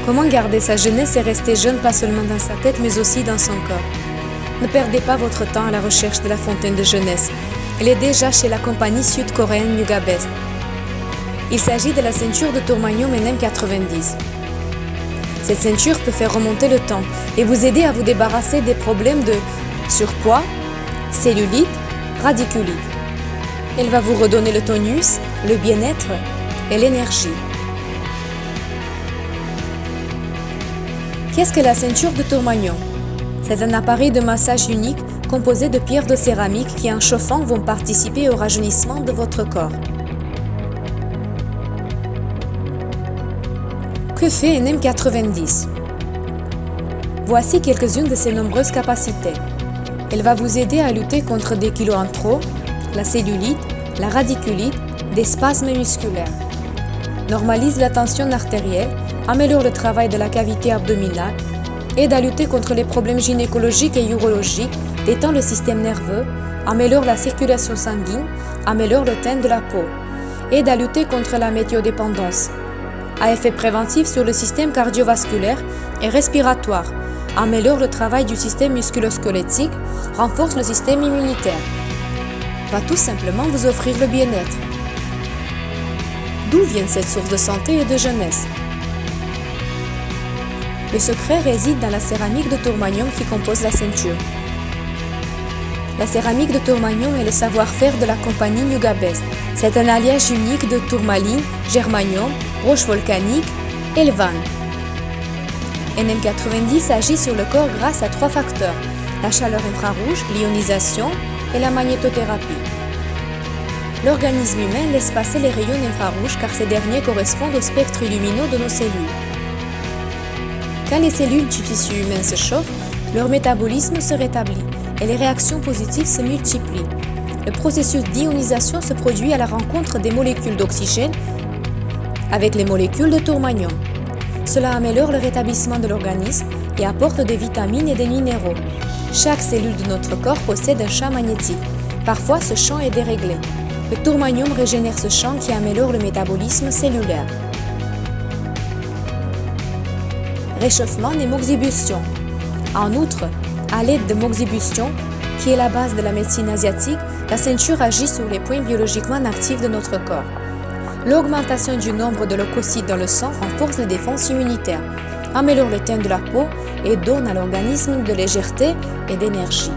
Comment garder sa jeunesse et rester jeune pas seulement dans sa tête mais aussi dans son corps? Ne perdez pas votre temps à la recherche de la fontaine de jeunesse. Elle est déjà chez la compagnie sud-coréenne Yuga Best. Il s'agit de la ceinture de Tourmagnum NM90. Cette ceinture peut faire remonter le temps et vous aider à vous débarrasser des problèmes de surpoids, cellulite, radiculite. Elle va vous redonner le tonus, le bien-être et l'énergie. Qu'est-ce que la ceinture de Tourmagnum? C'est un appareil de massage unique composé de pierres de céramique qui, en chauffant, vont participer au rajeunissement de votre corps. Que fait NM90? Voici quelques-unes de ses nombreuses capacités. Elle va vous aider à lutter contre des kilos en trop, la cellulite, la radiculite, des spasmes musculaires. Normalise la tension artérielle, améliore le travail de la cavité abdominale, aide à lutter contre les problèmes gynécologiques et urologiques, détend le système nerveux, améliore la circulation sanguine, améliore le teint de la peau, aide à lutter contre la météodépendance, a effet préventif sur le système cardiovasculaire et respiratoire, améliore le travail du système musculo-squelettique, renforce le système immunitaire. Va tout simplement vous offrir le bien-être. D'où vient cette source de santé et de jeunesse? Le secret réside dans la céramique de Tourmagnum qui compose la ceinture. La céramique de Tourmagnum est le savoir-faire de la compagnie Yuga Best. C'est un alliage unique de tourmaline, germanium, roche volcanique et le van. NM90 agit sur le corps grâce à 3 facteurs: la chaleur infrarouge, l'ionisation et la magnétothérapie. L'organisme humain laisse passer les rayons infrarouges car ces derniers correspondent au spectre lumineux de nos cellules. Quand les cellules du tissu humain se chauffent, leur métabolisme se rétablit et les réactions positives se multiplient. Le processus d'ionisation se produit à la rencontre des molécules d'oxygène avec les molécules de tourmagnum. Cela améliore le rétablissement de l'organisme et apporte des vitamines et des minéraux. Chaque cellule de notre corps possède un champ magnétique. Parfois, ce champ est déréglé. Le tourmagnum régénère ce champ qui améliore le métabolisme cellulaire. Réchauffement des moxibustions. En outre, à l'aide de moxibustions, qui est la base de la médecine asiatique, la ceinture agit sur les points biologiquement actifs de notre corps. L'augmentation du nombre de leucocytes dans le sang renforce la défense immunitaire, améliore le teint de la peau et donne à l'organisme de légèreté et d'énergie.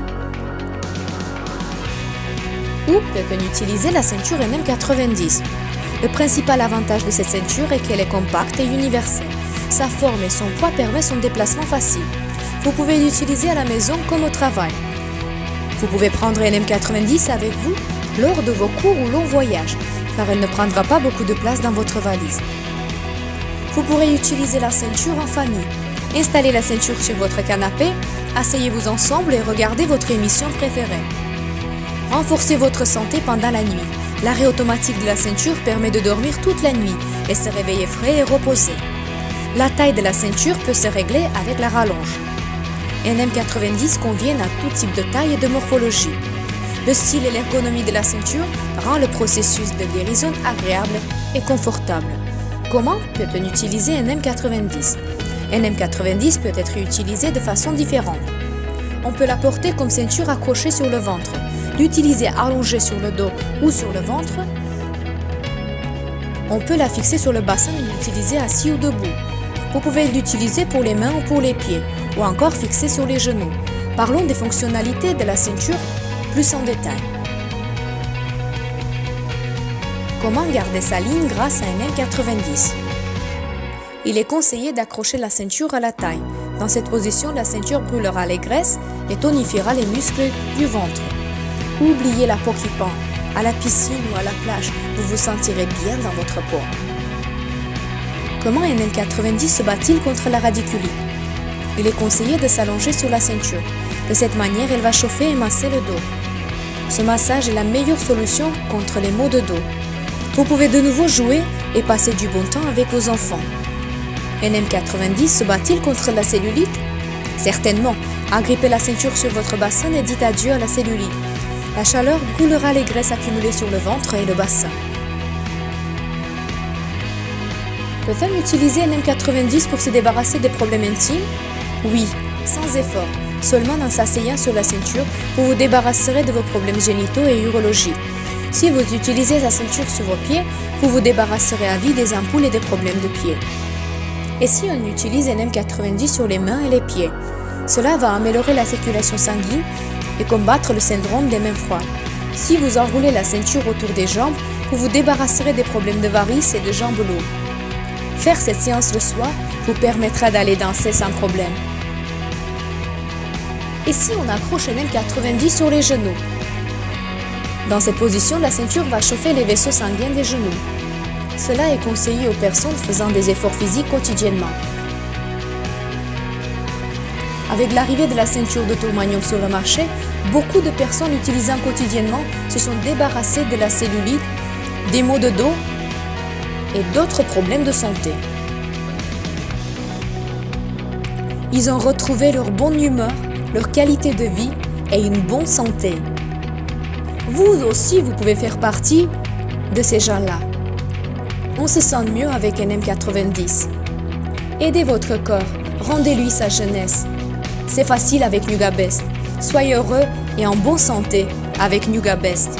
Où peut-on utiliser la ceinture NM90? Le principal avantage de cette ceinture est qu'elle est compacte et universelle. Sa forme et son poids permettent son déplacement facile. Vous pouvez l'utiliser à la maison comme au travail. Vous pouvez prendre NM90 avec vous lors de vos courts ou longs voyages, car elle ne prendra pas beaucoup de place dans votre valise. Vous pourrez utiliser la ceinture en famille. Installez la ceinture sur votre canapé, asseyez-vous ensemble et regardez votre émission préférée. Renforcez votre santé pendant la nuit. L'arrêt automatique de la ceinture permet de dormir toute la nuit et se réveiller frais et reposé. La taille de la ceinture peut se régler avec la rallonge. NM90 convient à tout type de taille et de morphologie. Le style et l'ergonomie de la ceinture rend le processus de guérison agréable et confortable. Comment peut-on utiliser NM90? NM90 peut être utilisé de façon différente. On peut la porter comme ceinture accrochée sur le ventre, l'utiliser allongée sur le dos ou sur le ventre. On peut la fixer sur le bassin et l'utiliser assis ou debout. Vous pouvez l'utiliser pour les mains ou pour les pieds, ou encore fixer sur les genoux. Parlons des fonctionnalités de la ceinture plus en détail. Comment garder sa ligne grâce à NM90? Il est conseillé d'accrocher la ceinture à la taille. Dans cette position, la ceinture brûlera les graisses et tonifiera les muscles du ventre. Oubliez la peau qui pend. À la piscine ou à la plage, vous vous sentirez bien dans votre peau. Comment NM90 se bat-il contre la radiculite? Il est conseillé de s'allonger sur la ceinture. De cette manière, elle va chauffer et masser le dos. Ce massage est la meilleure solution contre les maux de dos. Vous pouvez de nouveau jouer et passer du bon temps avec vos enfants. NM90 se bat-il contre la cellulite? Certainement. Agrippez la ceinture sur votre bassin et dites adieu à la cellulite. La chaleur brûlera les graisses accumulées sur le ventre et le bassin. Peut-on utiliser NM90 pour se débarrasser des problèmes intimes? Oui, sans effort. Seulement en s'asseyant sur la ceinture, vous vous débarrasserez de vos problèmes génitaux et urologiques. Si vous utilisez la ceinture sur vos pieds, vous vous débarrasserez à vie des ampoules et des problèmes de pieds. Et si on utilise NM90 sur les mains et les pieds? Cela va améliorer la circulation sanguine et combattre le syndrome des mains froides. Si vous enroulez la ceinture autour des jambes, vous vous débarrasserez des problèmes de varices et de jambes lourdes. Faire cette séance le soir vous permettra d'aller danser sans problème. Et si on accroche NM90 sur les genoux? Dans cette position, la ceinture va chauffer les vaisseaux sanguins des genoux. Cela est conseillé aux personnes faisant des efforts physiques quotidiennement. Avec l'arrivée de la ceinture de Tourmagnon sur le marché, beaucoup de personnes l'utilisant quotidiennement se sont débarrassées de la cellulite, des maux de dos et d'autres problèmes de santé. Ils ont retrouvé leur bonne humeur, leur qualité de vie et une bonne santé. Vous aussi, vous pouvez faire partie de ces gens-là. On se sent mieux avec NM90. Aidez votre corps, rendez-lui sa jeunesse. C'est facile avec Nuga Best. Soyez heureux et en bonne santé avec Nuga Best.